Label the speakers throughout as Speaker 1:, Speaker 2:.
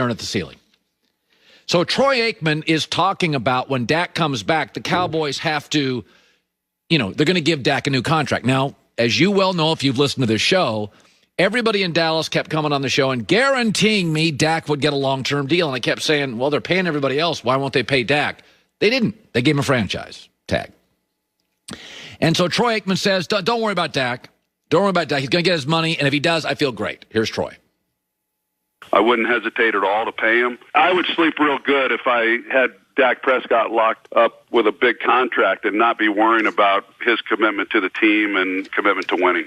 Speaker 1: at the ceiling. So Troy Aikman is talking about when Dak comes back, the Cowboys have to, they're going to give Dak a new contract. Now, as you well know, if you've listened to this show, everybody in Dallas kept coming on the show and guaranteeing me Dak would get a long-term deal. And I kept saying, well, they're paying everybody else. Why won't they pay Dak? They didn't. They gave him a franchise tag. And so Troy Aikman says, don't worry about Dak. Don't worry about Dak. He's going to get his money. And if he does, I feel great. Here's Troy.
Speaker 2: I wouldn't hesitate at all to pay him. I would sleep real good if I had Dak Prescott locked up with a big contract and not be worrying about his commitment to the team and commitment to winning.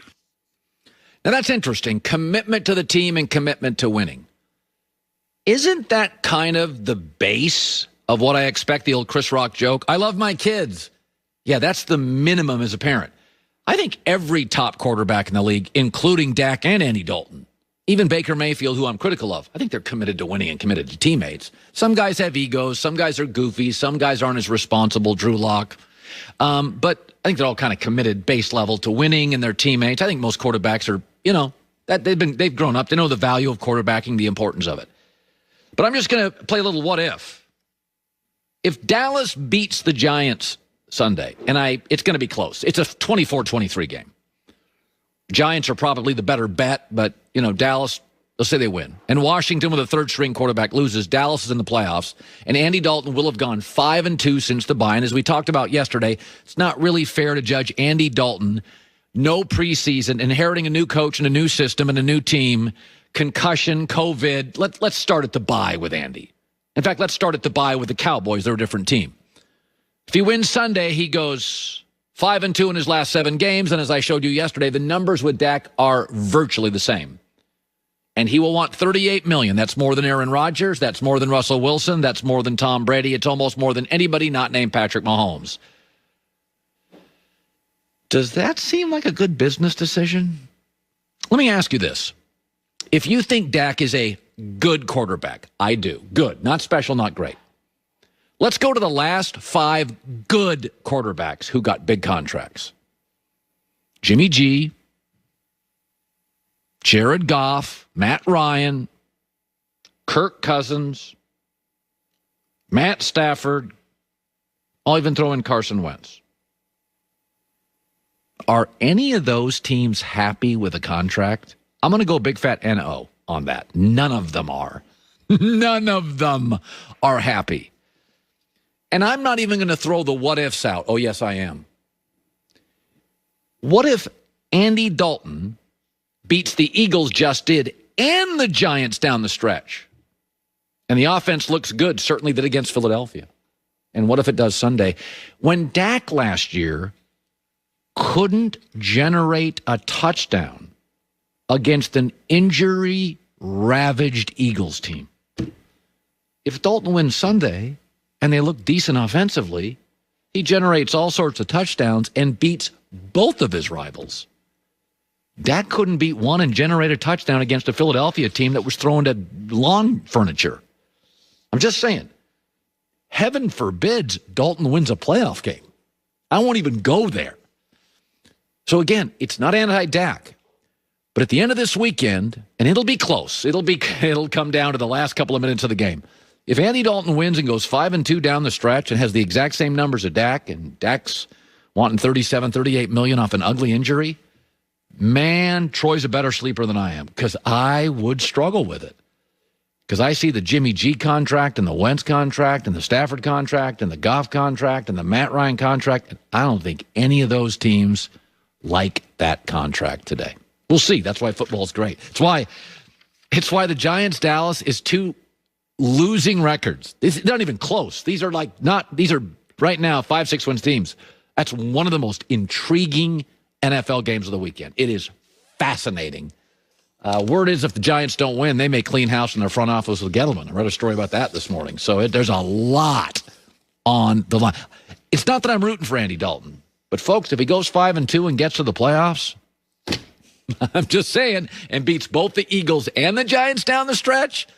Speaker 1: Now, that's interesting. Commitment to the team and commitment to winning. Isn't that kind of the base of what I expect, the old Chris Rock joke? I love my kids. Yeah, that's the minimum as a parent. I think every top quarterback in the league, including Dak and Andy Dalton, even Baker Mayfield, who I'm critical of, I think they're committed to winning and committed to teammates. Some guys have egos. Some guys are goofy. Some guys aren't as responsible, Drew Lock. But I think they're all kind of committed base level to winning and their teammates. I think most quarterbacks are, that they've grown up. They know the value of quarterbacking, the importance of it. But I'm just going to play a little what if. If Dallas beats the Giants Sunday, and it's going to be close. It's a 24-23 game. Giants are probably the better bet, but, Dallas, let's say they win. And Washington with a third-string quarterback loses. Dallas is in the playoffs. And Andy Dalton will have gone 5-2 since the bye. And as we talked about yesterday, it's not really fair to judge Andy Dalton, no preseason, inheriting a new coach and a new system and a new team, concussion, COVID. Let's start at the bye with Andy. In fact, let's start at the bye with the Cowboys. They're a different team. If he wins Sunday, he goes 5-2 in his last 7 games, and as I showed you yesterday, the numbers with Dak are virtually the same. And he will want $38 million. That's more than Aaron Rodgers. That's more than Russell Wilson. That's more than Tom Brady. It's almost more than anybody not named Patrick Mahomes. Does that seem like a good business decision? Let me ask you this. If you think Dak is a good quarterback, I do. Good. Not special, not great. Let's go to the last 5 good quarterbacks who got big contracts. Jimmy G, Jared Goff, Matt Ryan, Kirk Cousins, Matt Stafford. I'll even throw in Carson Wentz. Are any of those teams happy with a contract? I'm going to go big fat N-O on that. None of them are. None of them are happy. And I'm not even going to throw the what-ifs out. Oh, yes, I am. What if Andy Dalton beats the Eagles just did and the Giants down the stretch? And the offense looks good, certainly did against Philadelphia. And what if it does Sunday? When Dak last year couldn't generate a touchdown against an injury-ravaged Eagles team. If Dalton wins Sunday and they look decent offensively, he generates all sorts of touchdowns and beats both of his rivals. Dak couldn't beat one and generate a touchdown against a Philadelphia team that was throwing to lawn furniture. I'm just saying, heaven forbids Dalton wins a playoff game. I won't even go there. So again, it's not anti-Dak. But at the end of this weekend, and it'll be close, it'll come down to the last couple of minutes of the game. If Andy Dalton wins and goes 5-2 down the stretch and has the exact same numbers as Dak, and Dak's wanting $38 million off an ugly injury, man, Troy's a better sleeper than I am, because I would struggle with it. Because I see the Jimmy G contract and the Wentz contract and the Stafford contract and the Goff contract and the Matt Ryan contract, and I don't think any of those teams like that contract today. We'll see. That's why football is great. It's why the Giants-Dallas is 2 losing records. They're not even close. These are right now 5-6 wins teams. That's one of the most intriguing NFL games of the weekend. It is fascinating. Word is if the Giants don't win, they may clean house in their front office with Gettleman. I read a story about that this morning. So there's a lot on the line. It's not that I'm rooting for Andy Dalton. But, folks, if he goes 5-2 and gets to the playoffs, I'm just saying, and beats both the Eagles and the Giants down the stretch,